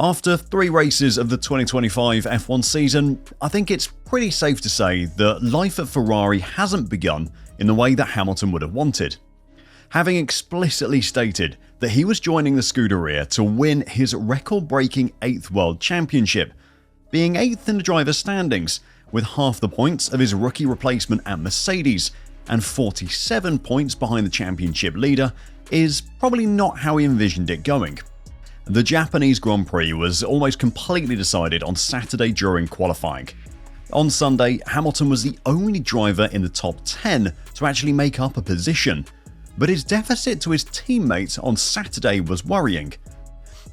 After 3 races of the 2025 F1 season, I think it's pretty safe to say that life at Ferrari hasn't begun in the way that Hamilton would have wanted. Having explicitly stated that he was joining the Scuderia to win his record-breaking 8th World Championship, being 8th in the driver's standings with half the points of his rookie replacement at Mercedes and 47 points behind the championship leader is probably not how he envisioned it going. The Japanese Grand Prix was almost completely decided on Saturday during qualifying. On Sunday, Hamilton was the only driver in the top 10 to actually make up a position, but his deficit to his teammate on Saturday was worrying.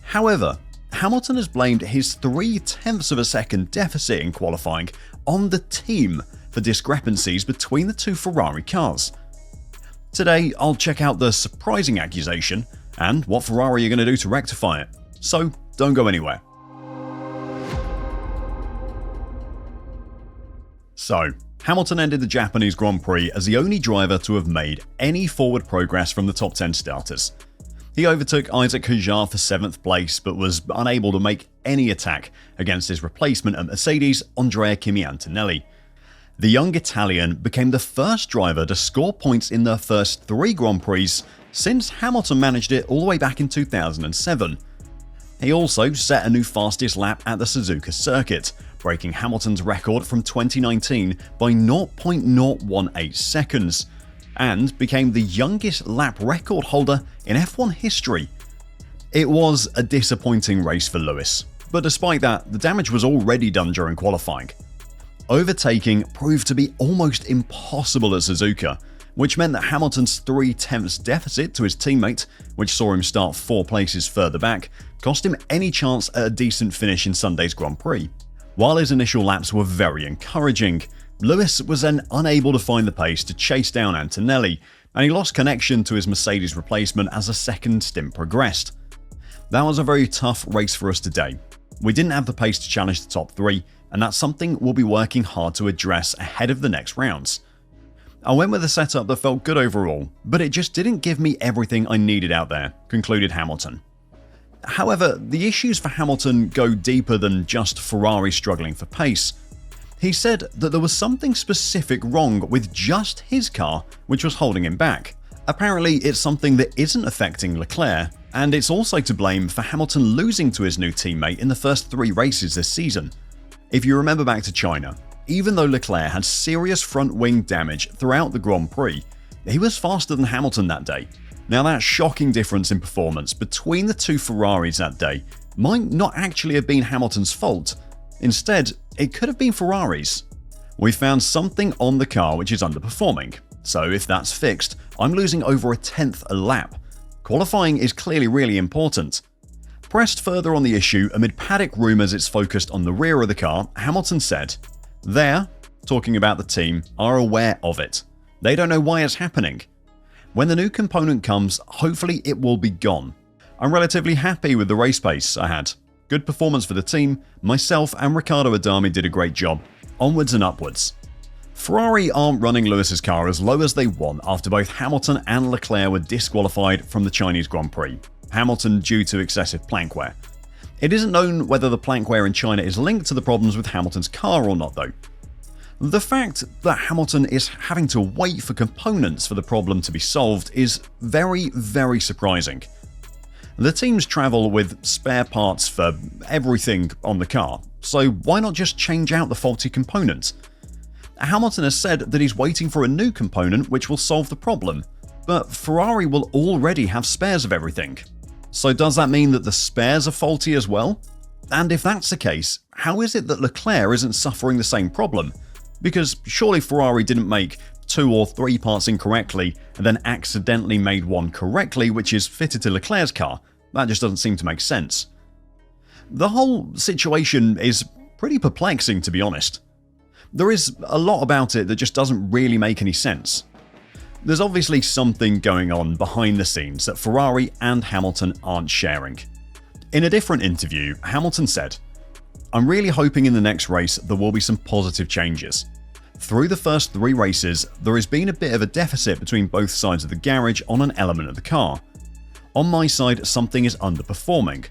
However, Hamilton has blamed his 0.3 of a second deficit in qualifying on the team for discrepancies between the two Ferrari cars. Today, I'll check out the surprising accusation and what Ferrari are going to do to rectify it, so don't go anywhere. So, Hamilton ended the Japanese Grand Prix as the only driver to have made any forward progress from the top 10 starters. He overtook Isaac Hujjar for 7th place but was unable to make any attack against his replacement at Mercedes, Andrea Kimi Antonelli. The young Italian became the first driver to score points in their first 3 Grand Prix since Hamilton managed it all the way back in 2007. He also set a new fastest lap at the Suzuka circuit, breaking Hamilton's record from 2019 by 0.018 seconds, and became the youngest lap record holder in F1 history. It was a disappointing race for Lewis, but despite that, the damage was already done during qualifying. Overtaking proved to be almost impossible at Suzuka, which meant that Hamilton's 0.3 deficit to his teammate, which saw him start 4 places further back, cost him any chance at a decent finish in Sunday's Grand Prix. While his initial laps were very encouraging, Lewis was then unable to find the pace to chase down Antonelli, and he lost connection to his Mercedes replacement as the second stint progressed. That was a very tough race for us today. We didn't have the pace to challenge the top 3, and that's something we'll be working hard to address ahead of the next rounds. I went with a setup that felt good overall, but it just didn't give me everything I needed out there, concluded Hamilton. However, the issues for Hamilton go deeper than just Ferrari struggling for pace. He said that there was something specific wrong with just his car which was holding him back. Apparently, it's something that isn't affecting Leclerc, and it's also to blame for Hamilton losing to his new teammate in the first 3 races this season. If you remember back to China, even though Leclerc had serious front wing damage throughout the Grand Prix, he was faster than Hamilton that day. Now, that shocking difference in performance between the two Ferraris that day might not actually have been Hamilton's fault. Instead, it could have been Ferrari's. We found something on the car which is underperforming, so if that's fixed, I'm losing over 1/10 a lap. Qualifying is clearly really important. Pressed further on the issue amid paddock rumours it's focused on the rear of the car, Hamilton said, "They," talking about the team, "are aware of it. They don't know why it's happening. When the new component comes, hopefully it will be gone. I'm relatively happy with the race pace I had. Good performance for the team. Myself and Riccardo Adami did a great job. Onwards and upwards." Ferrari aren't running Lewis's car as low as they want after both Hamilton and Leclerc were disqualified from the Chinese Grand Prix, Hamilton due to excessive plank wear. It isn't known whether the plank wear in China is linked to the problems with Hamilton's car or not though. The fact that Hamilton is having to wait for components for the problem to be solved is very, very surprising. The teams travel with spare parts for everything on the car, so why not just change out the faulty component? Hamilton has said that he's waiting for a new component which will solve the problem, but Ferrari will already have spares of everything. So does that mean that the spares are faulty as well? And if that's the case, how is it that Leclerc isn't suffering the same problem? Because surely Ferrari didn't make 2 or 3 parts incorrectly and then accidentally made one correctly which is fitted to Leclerc's car. That just doesn't seem to make sense. The whole situation is pretty perplexing, to be honest. There is a lot about it that just doesn't really make any sense. There's obviously something going on behind the scenes that Ferrari and Hamilton aren't sharing. In a different interview, Hamilton said, "I'm really hoping in the next race there will be some positive changes. Through the first 3 races, there has been a bit of a deficit between both sides of the garage on an element of the car. On my side, something is underperforming.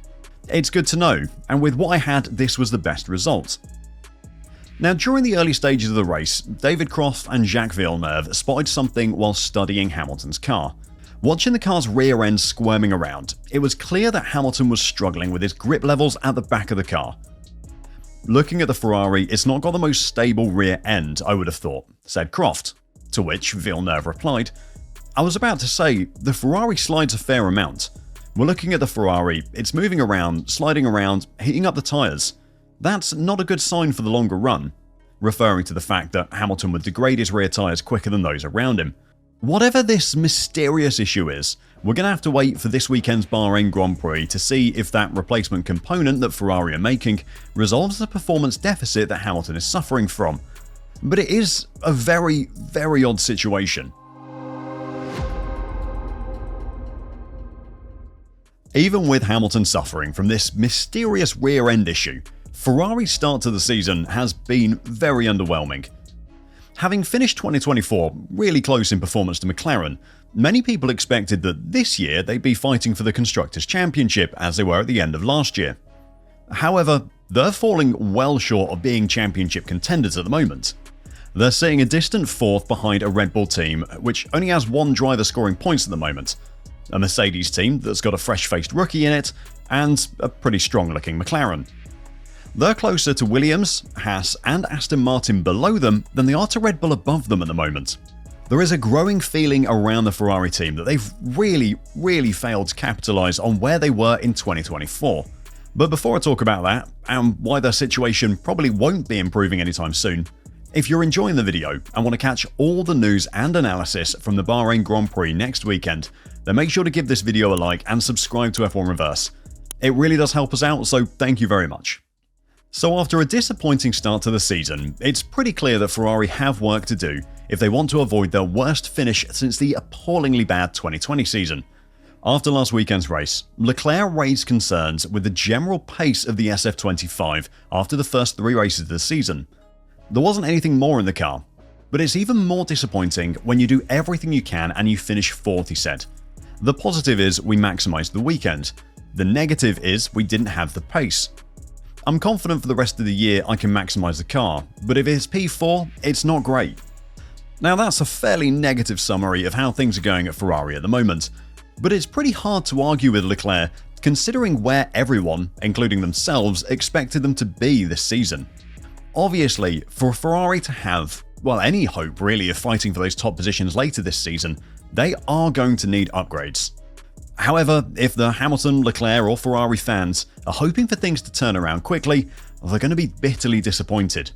It's good to know, and with what I had, this was the best result. Now, during the early stages of the race, David Croft and Jacques Villeneuve spotted something while studying Hamilton's car. Watching the car's rear end squirming around, it was clear that Hamilton was struggling with his grip levels at the back of the car. "Looking at the Ferrari, it's not got the most stable rear end, I would have thought," said Croft. To which Villeneuve replied, "I was about to say, the Ferrari slides a fair amount. We're looking at the Ferrari, it's moving around, sliding around, heating up the tyres. That's not a good sign for the longer run," referring to the fact that Hamilton would degrade his rear tyres quicker than those around him. Whatever this mysterious issue is, we're going to have to wait for this weekend's Bahrain Grand Prix to see if that replacement component that Ferrari are making resolves the performance deficit that Hamilton is suffering from. But it is a very, very odd situation. Even with Hamilton suffering from this mysterious rear-end issue, Ferrari's start to the season has been very underwhelming. Having finished 2024 really close in performance to McLaren, many people expected that this year they'd be fighting for the Constructors' Championship as they were at the end of last year. However, they're falling well short of being championship contenders at the moment. They're sitting a distant fourth behind a Red Bull team which only has one driver scoring points at the moment, a Mercedes team that's got a fresh-faced rookie in it, and a pretty strong-looking McLaren. They're closer to Williams, Haas and Aston Martin below them than they are to Red Bull above them at the moment. There is a growing feeling around the Ferrari team that they've really failed to capitalise on where they were in 2024. But before I talk about that, and why their situation probably won't be improving anytime soon, if you're enjoying the video and want to catch all the news and analysis from the Bahrain Grand Prix next weekend, then make sure to give this video a like and subscribe to F1 Reverse. It really does help us out, so thank you very much. So after a disappointing start to the season, it's pretty clear that Ferrari have work to do if they want to avoid their worst finish since the appallingly bad 2020 season. After last weekend's race, Leclerc raised concerns with the general pace of the SF25 after the first 3 races of the season. There wasn't anything more in the car, but it's even more disappointing when you do everything you can and you finish 4th, he said. The positive is we maximised the weekend. The negative is we didn't have the pace. I'm confident for the rest of the year I can maximise the car, but if it's P4, it's not great. Now that's a fairly negative summary of how things are going at Ferrari at the moment, but it's pretty hard to argue with Leclerc considering where everyone, including themselves, expected them to be this season. Obviously, for Ferrari to have, well, any hope really of fighting for those top positions later this season, they are going to need upgrades. However, if the Hamilton, Leclerc or Ferrari fans are hoping for things to turn around quickly, they're going to be bitterly disappointed.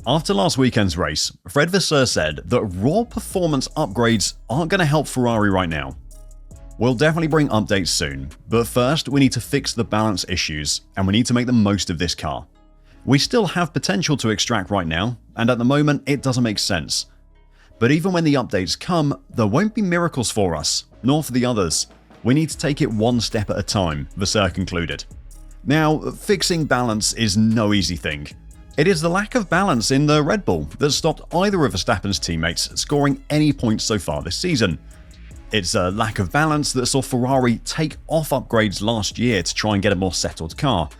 After last weekend's race, Fred Vasseur said that raw performance upgrades aren't going to help Ferrari right now. We'll definitely bring updates soon, but first we need to fix the balance issues and we need to make the most of this car. We still have potential to extract right now, and at the moment it doesn't make sense. But even when the updates come, there won't be miracles for us, nor for the others. We need to take it one step at a time, Vasseur concluded. Now, fixing balance is no easy thing. It is the lack of balance in the Red Bull that stopped either of Verstappen's teammates scoring any points so far this season. It's a lack of balance that saw Ferrari take off upgrades last year to try and get a more settled car.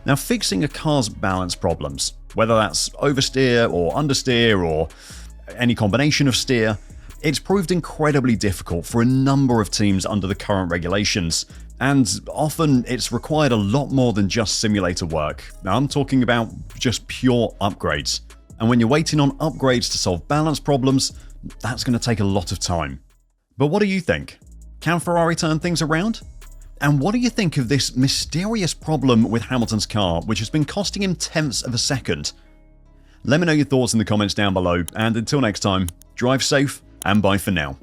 Now, fixing a car's balance problems, whether that's oversteer or understeer or any combination of steer, it's proved incredibly difficult for a number of teams under the current regulations, and often it's required a lot more than just simulator work. Now I'm talking about just pure upgrades. And when you're waiting on upgrades to solve balance problems, that's going to take a lot of time. But what do you think? Can Ferrari turn things around? And what do you think of this mysterious problem with Hamilton's car, which has been costing him tenths of a second? Let me know your thoughts in the comments down below, and until next time, drive safe and bye for now.